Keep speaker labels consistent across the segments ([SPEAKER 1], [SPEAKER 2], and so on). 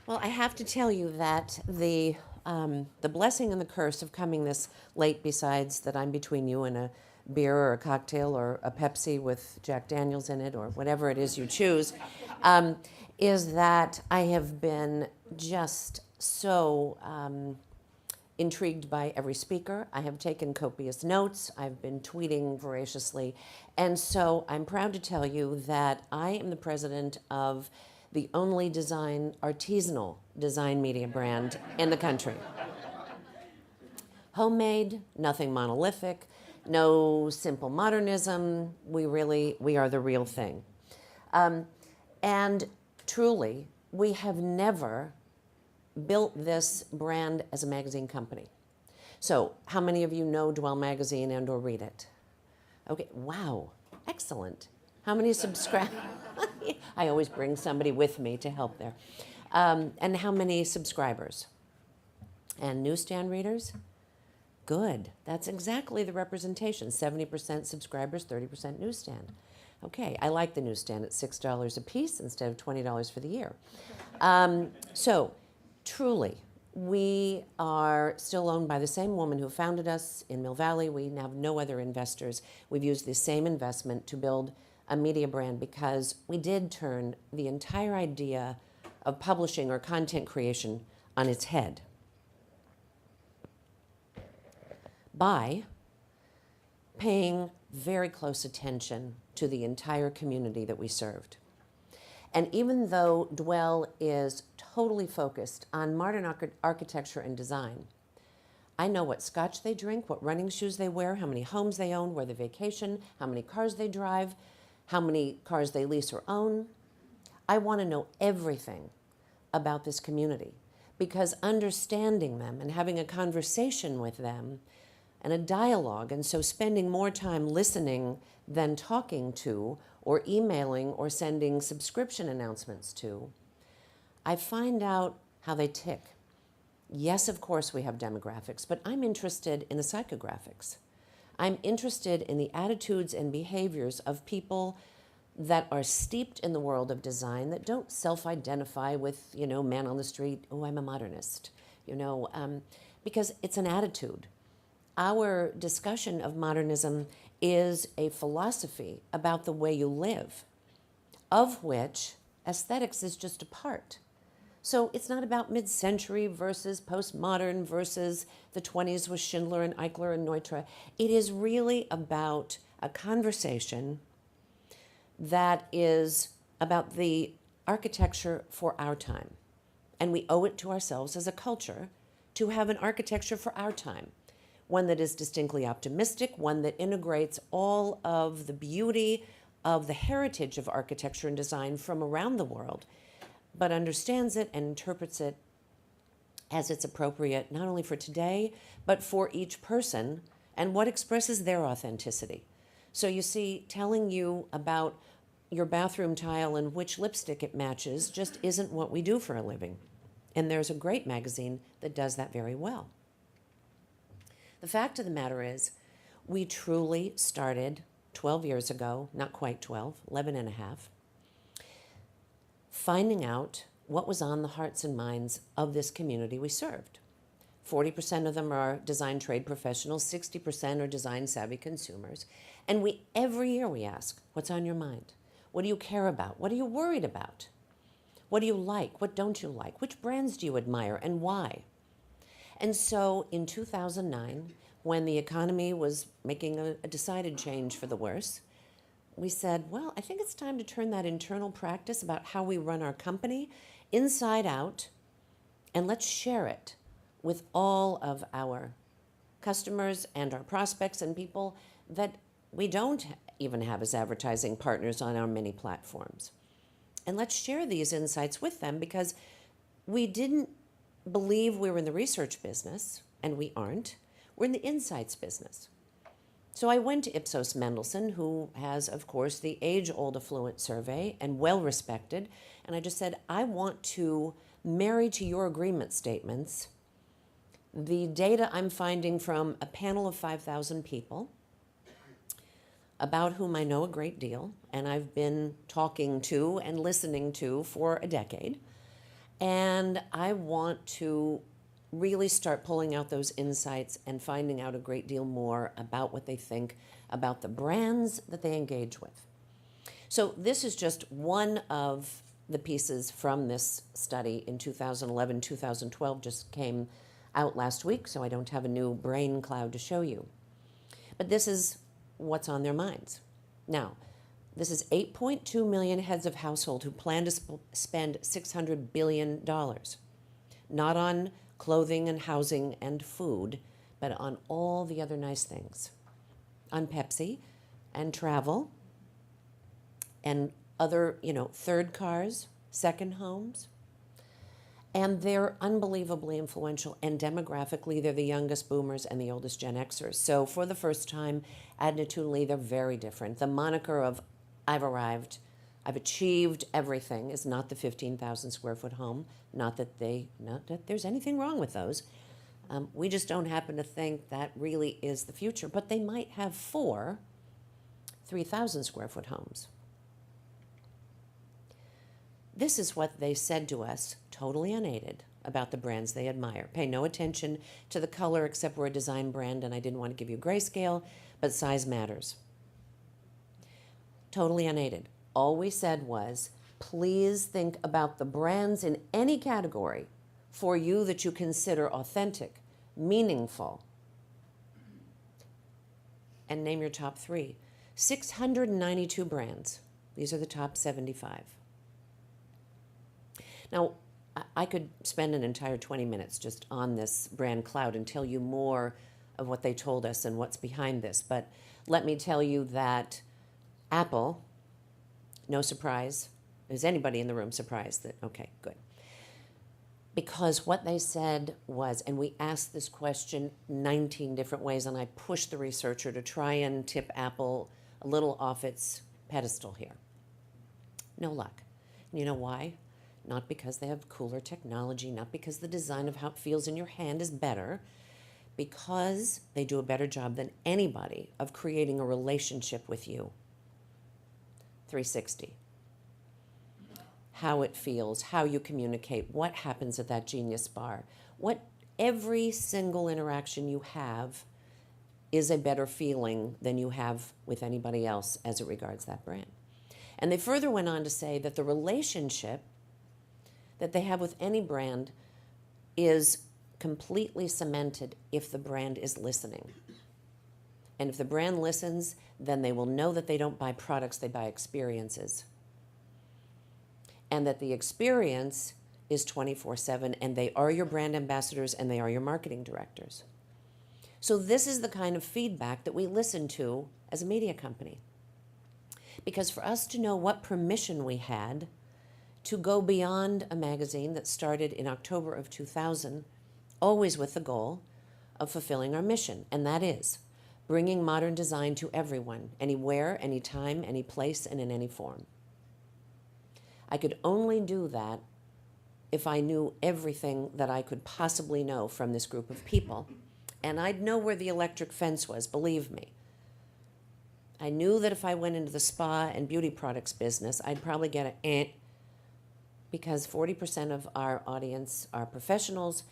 [SPEAKER 1] Well, I have to tell you that the blessing and the curse of coming this late, besides that I'm between you and a beer or a cocktail or a Pepsi with Jack Daniels in it or whatever it is you choose, um, is that I have been just so intrigued by every speaker. I have taken copious notes. I've been tweeting voraciously. And so I'm proud to tell you that I am the president of the only artisanal design media brand in the country. Homemade, nothing monolithic, no simple modernism. We are the real thing. And truly, we have never built this brand as a magazine company. So how many of you know Dwell Magazine and or read it? Okay, wow, excellent. How many subscribe? I always bring somebody with me to help there. And how many subscribers? And newsstand readers? Good. That's exactly the representation. 70% subscribers, 30% newsstand. Okay, I like the newsstand. It's $6 a piece instead of $20 for the year. So, truly, we are still owned by the same woman who founded us in Mill Valley. We have no other investors. We've used the same investment to build a media brand because we did turn the entire idea of publishing or content creation on its head by paying very close attention to the entire community that we served. And even though Dwell is totally focused on modern architecture and design, I know what scotch they drink, what running shoes they wear, how many homes they own, where they vacation, how many cars they drive, how many cars they lease or own. I want to know everything about this community because understanding them and having a conversation with them and a dialogue, and so spending more time listening than talking to or emailing or sending subscription announcements to, I find out how they tick. Yes, of course we have demographics, but I'm interested in the psychographics. I'm interested in the attitudes and behaviors of people that are steeped in the world of design that don't self-identify with, man on the street, oh, I'm a modernist, because it's an attitude. Our discussion of modernism is a philosophy about the way you live, of which aesthetics is just a part. So it's not about mid-century versus postmodern versus the 20s with Schindler and Eichler and Neutra. It is really about a conversation that is about the architecture for our time. And we owe it to ourselves as a culture to have an architecture for our time. One that is distinctly optimistic, one that integrates all of the beauty of the heritage of architecture and design from around the world, but understands it and interprets it as it's appropriate, not only for today, but for each person and what expresses their authenticity. So you see, telling you about your bathroom tile and which lipstick it matches just isn't what we do for a living. And there's a great magazine that does that very well. The fact of the matter is, we truly started 12 years ago, not quite 12, 11 and a half, finding out what was on the hearts and minds of this community we served. 40% of them are design trade professionals, 60% are design savvy consumers. And every year we ask, what's on your mind? What do you care about? What are you worried about? What do you like? What don't you like? Which brands do you admire and why? And so in 2009, when the economy was making a decided change for the worse, we said, well, I think it's time to turn that internal practice about how we run our company inside out, and let's share it with all of our customers and our prospects and people that we don't even have as advertising partners on our many platforms. And let's share these insights with them because we didn't believe we were in the research business, and we aren't. We're in the insights business. So I went to Ipsos Mendelsohn, who has, of course, the age-old affluent survey and well-respected, and I just said, I want to marry to your agreement statements the data I'm finding from a panel of 5,000 people about whom I know a great deal, and I've been talking to and listening to for a decade, And I want to really start pulling out those insights and finding out a great deal more about what they think about the brands that they engage with. So this is just one of the pieces from this study in 2011. 2012 just came out last week, so I don't have a new brain cloud to show you. But this is what's on their minds. Now, this is 8.2 million heads of household who plan to spend $600 billion, not on clothing and housing and food, but on all the other nice things, on Pepsi and travel and other, third cars, second homes. And they're unbelievably influential, and demographically, they're the youngest boomers and the oldest Gen Xers. So for the first time, attitudinally, they're very different. The moniker of I've arrived, I've achieved everything is not the 15,000 square foot home. Not that there's anything wrong with those. We just don't happen to think that really is the future. But they might have 4 3,000 square foot homes. This is what they said to us, totally unaided, about the brands they admire. Pay no attention to the color except we're a design brand, and I didn't want to give you grayscale, but size matters. Totally unaided. All we said was, please think about the brands in any category for you that you consider authentic, meaningful, and name your top 3. 692 brands. These are the top 75. Now, I could spend an entire 20 minutes just on this brand cloud and tell you more of what they told us and what's behind this. But let me tell you that Apple, no surprise. Is anybody in the room surprised that, okay, good. Because what they said was, and we asked this question 19 different ways, and I pushed the researcher to try and tip Apple a little off its pedestal here. No luck. And you know why? Not because they have cooler technology, not because the design of how it feels in your hand is better, because they do a better job than anybody of creating a relationship with you. 360. How it feels, how you communicate, what happens at that Genius Bar. Every single interaction you have is a better feeling than you have with anybody else as it regards that brand. And they further went on to say that the relationship that they have with any brand is completely cemented if the brand is listening. And if the brand listens, then they will know that they don't buy products, they buy experiences. And that the experience is 24/7, and they are your brand ambassadors and they are your marketing directors. So this is the kind of feedback that we listen to as a media company. Because for us to know what permission we had to go beyond a magazine that started in October of 2000, always with the goal of fulfilling our mission, and that is bringing modern design to everyone, anywhere, anytime, any place, and in any form. I could only do that if I knew everything that I could possibly know from this group of people, and I'd know where the electric fence was, believe me. I knew that if I went into the spa and beauty products business, I'd probably get an because 40% of our audience are professionals.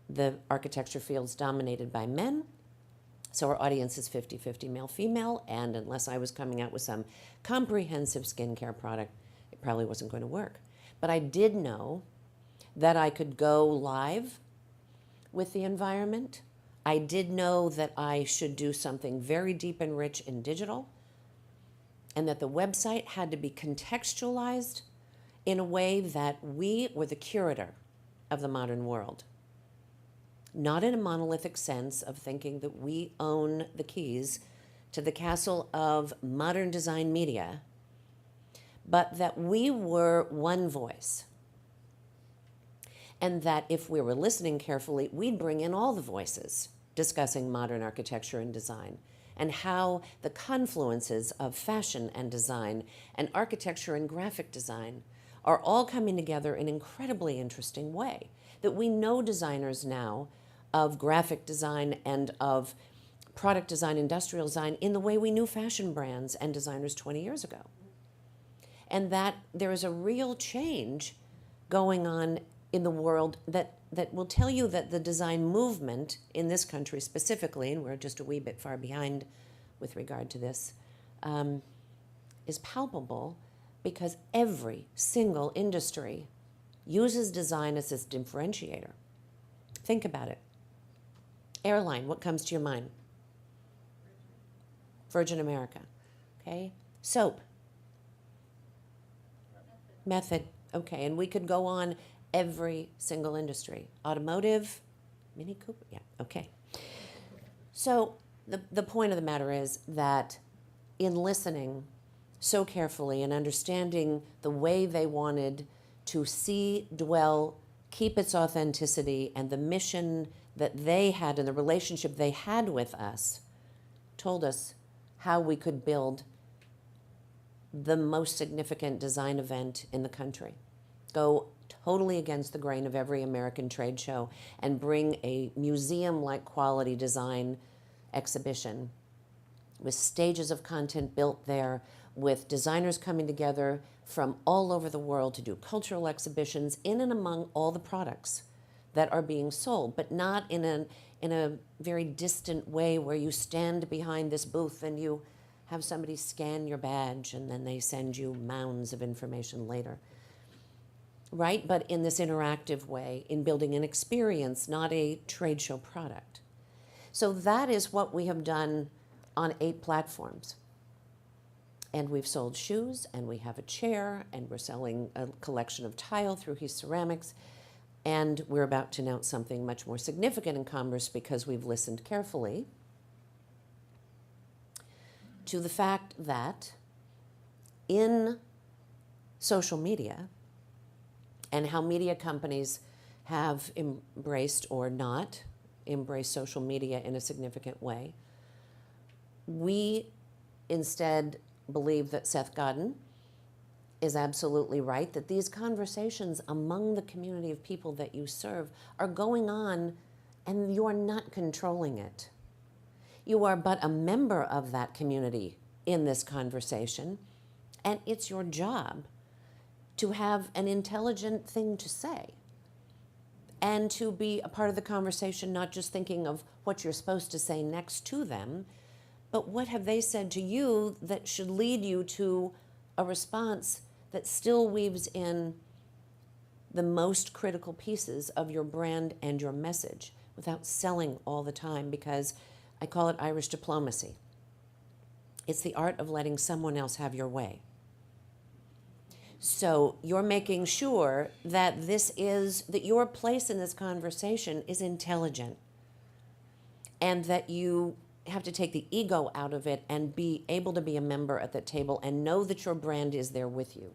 [SPEAKER 1] The architecture field's dominated by men, so our audience is 50-50 male-female, and unless I was coming out with some comprehensive skincare product, it probably wasn't going to work. But I did know that I could go live with the environment. I did know that I should do something very deep and rich in digital, and that the website had to be contextualized in a way that we were the curator of the modern world. Not in a monolithic sense of thinking that we own the keys to the castle of modern design media, but that we were one voice. And that if we were listening carefully, we'd bring in all the voices discussing modern architecture and design, and how the confluences of fashion and design and architecture and graphic design are all coming together in an incredibly interesting way. That we know designers now of graphic design and of product design, industrial design, in the way we knew fashion brands and designers 20 years ago. And that there is a real change going on in the world that will tell you that the design movement in this country specifically, and we're just a wee bit far behind with regard to this, is palpable because every single industry uses design as its differentiator. Think about it. Airline, what comes to your mind? Virgin America. Okay. Soap. Method. Okay. And we could go on every single industry. Automotive, Mini Cooper. Yeah. Okay. So the point of the matter is that in listening so carefully and understanding the way they wanted to see, dwell, keep its authenticity, and the mission that they had and the relationship they had with us, told us how we could build the most significant design event in the country. Go totally against the grain of every American trade show and bring a museum-like quality design exhibition with stages of content built there, with designers coming together from all over the world to do cultural exhibitions in and among all the products that are being sold, but not in a very distant way where you stand behind this booth and you have somebody scan your badge and then they send you mounds of information later. Right? But in this interactive way, in building an experience, not a trade show product. So that is what we have done on 8 platforms. And we've sold shoes, and we have a chair, and we're selling a collection of tile through His Ceramics. And we're about to announce something much more significant in commerce because we've listened carefully to the fact that in social media and how media companies have embraced or not embraced social media in a significant way, we instead believe that Seth Godin is absolutely right, that these conversations among the community of people that you serve are going on and you are not controlling it. You are but a member of that community in this conversation, and it's your job to have an intelligent thing to say and to be a part of the conversation, not just thinking of what you're supposed to say next to them, but what have they said to you that should lead you to a response that still weaves in the most critical pieces of your brand and your message without selling all the time, because I call it Irish diplomacy. It's the art of letting someone else have your way. So you're making sure that that your place in this conversation is intelligent, and that you have to take the ego out of it and be able to be a member at the table and know that your brand is there with you.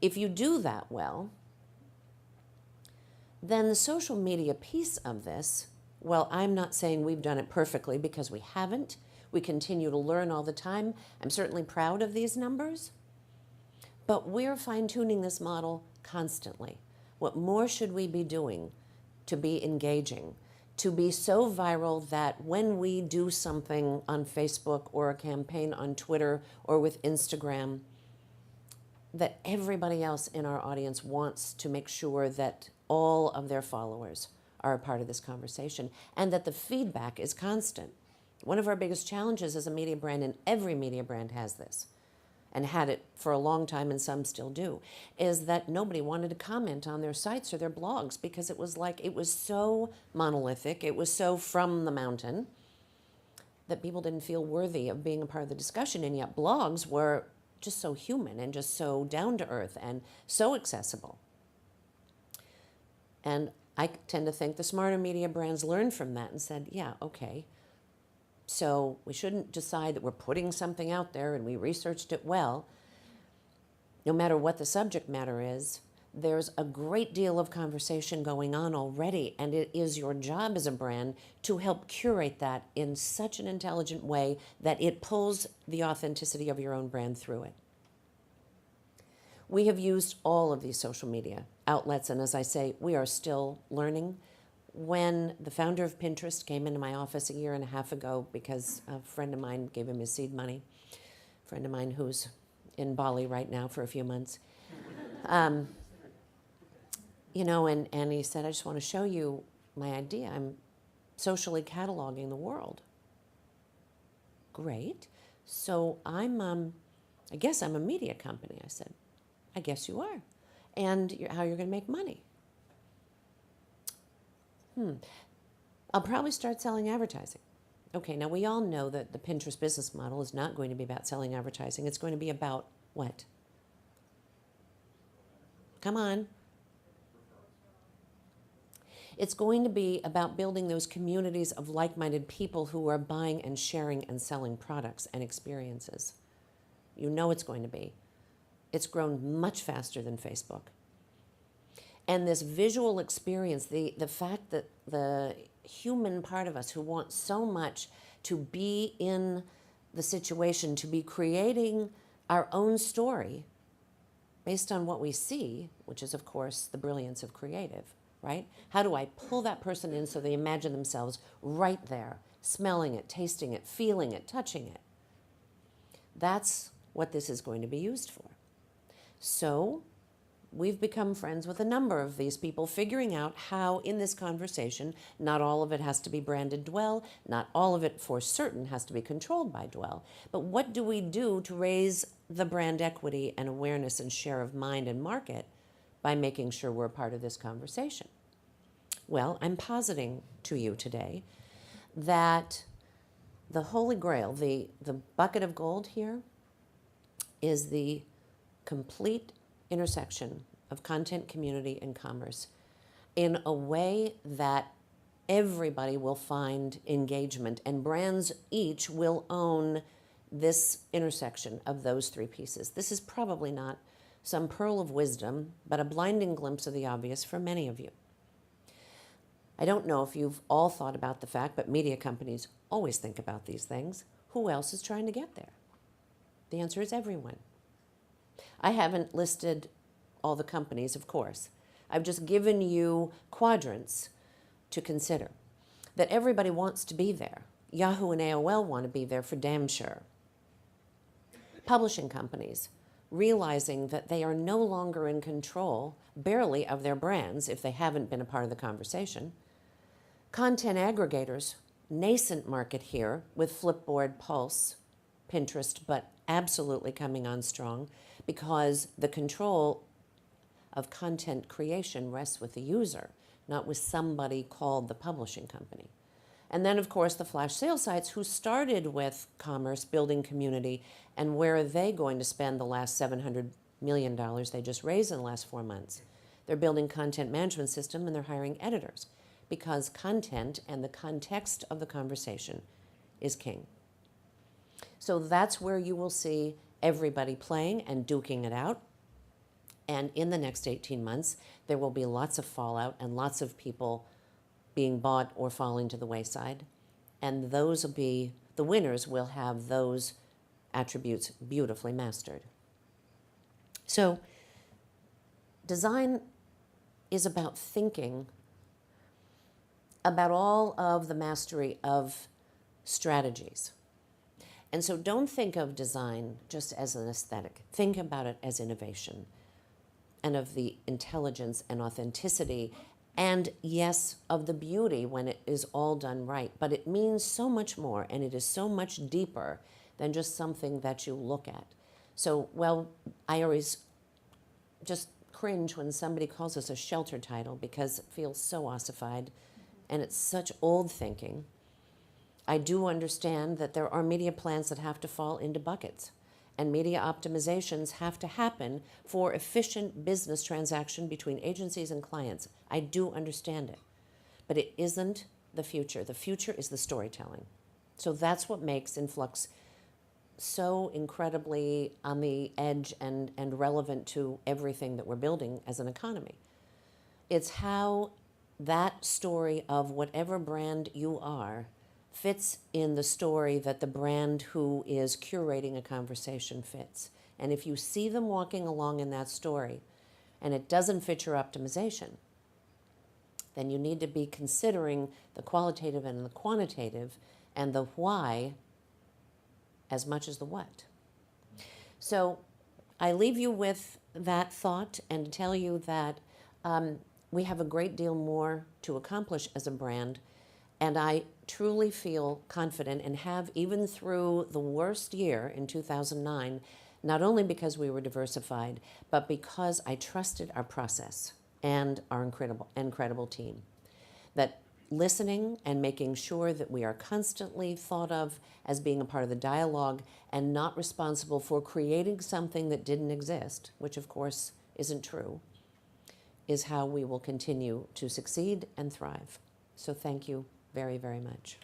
[SPEAKER 1] If you do that well, then the social media piece of this, well, I'm not saying we've done it perfectly because we haven't. We continue to learn all the time. I'm certainly proud of these numbers, but we're fine-tuning this model constantly. What more should we be doing to be engaging, to be so viral that when we do something on Facebook or a campaign on Twitter or with Instagram, that everybody else in our audience wants to make sure that all of their followers are a part of this conversation and that the feedback is constant. One of our biggest challenges as a media brand, and every media brand has this, and had it for a long time, and some still do, is that nobody wanted to comment on their sites or their blogs because it was so monolithic, it was so from the mountain, that people didn't feel worthy of being a part of the discussion, and yet blogs were just so human and just so down to earth and so accessible. And I tend to think the smarter media brands learned from that and said, yeah, okay, so we shouldn't decide that we're putting something out there and we researched it well. No matter what the subject matter is, there's a great deal of conversation going on already, and it is your job as a brand to help curate that in such an intelligent way that it pulls the authenticity of your own brand through it. We have used all of these social media outlets, and as I say, we are still learning. When the founder of Pinterest came into my office a year and a half ago because a friend of mine gave him his seed money, a friend of mine who's in Bali right now for a few months, and he said, I just want to show you my idea. I'm socially cataloging the world. Great. So I guess I'm a media company. I said, I guess you are. And how you're going to make money? I'll probably start selling advertising. Okay, now we all know that the Pinterest business model is not going to be about selling advertising. It's going to be about what? Come on. It's going to be about building those communities of like-minded people who are buying and sharing and selling products and experiences. You know it's going to be. It's grown much faster than Facebook. And this visual experience, the fact that the human part of us who wants so much to be in the situation, to be creating our own story based on what we see, which is, of course, the brilliance of creative, right? How do I pull that person in so they imagine themselves right there, smelling it, tasting it, feeling it, touching it? That's what this is going to be used for. So we've become friends with a number of these people, figuring out how in this conversation, not all of it has to be branded Dwell, not all of it for certain has to be controlled by Dwell, but what do we do to raise the brand equity and awareness and share of mind and market by making sure we're part of this conversation? Well, I'm positing to you today that the Holy Grail, the bucket of gold here, is the complete intersection of content, community, and commerce in a way that everybody will find engagement, and brands each will own this intersection of those three pieces. This is probably not some pearl of wisdom, but a blinding glimpse of the obvious for many of you. I don't know if you've all thought about the fact, but media companies always think about these things. Who else is trying to get there? The answer is everyone. I haven't listed all the companies, of course. I've just given you quadrants to consider. That everybody wants to be there. Yahoo and AOL want to be there for damn sure. Publishing companies, realizing that they are no longer in control, barely, of their brands if they haven't been a part of the conversation. Content aggregators, nascent market here with Flipboard, Pulse, Pinterest, but absolutely coming on strong because the control of content creation rests with the user, not with somebody called the publishing company. And then, of course, the flash sale sites who started with commerce, building community, and where are they going to spend the last $700 million they just raised in the last 4 months? They're building content management system and they're hiring editors because content and the context of the conversation is king. So that's where you will see everybody playing and duking it out. And in the next 18 months, there will be lots of fallout and lots of people being bought or falling to the wayside. And those will be, the winners will have those attributes beautifully mastered. So design is about thinking about all of the mastery of strategies. And so don't think of design just as an aesthetic. Think about it as innovation and of the intelligence and authenticity and, yes, of the beauty when it is all done right. But it means so much more, and it is so much deeper than just something that you look at. So, well, I always just cringe when somebody calls us a shelter title because it feels so ossified, and it's such old thinking. I do understand that there are media plans that have to fall into buckets, and media optimizations have to happen for efficient business transaction between agencies and clients. I do understand it, but it isn't the future. The future is the storytelling. So that's what makes INFLUX so incredibly on the edge and relevant to everything that we're building as an economy. It's how that story of whatever brand you are fits in the story that the brand who is curating a conversation fits. And if you see them walking along in that story and it doesn't fit your optimization, then you need to be considering the qualitative and the quantitative and the why as much as the what. So I leave you with that thought and tell you that we have a great deal more to accomplish as a brand, and I truly feel confident and have, even through the worst year in 2009, not only because we were diversified, but because I trusted our process and our incredible team. That listening and making sure that we are constantly thought of as being a part of the dialogue and not responsible for creating something that didn't exist, which of course isn't true, is how we will continue to succeed and thrive. So thank you very, very much.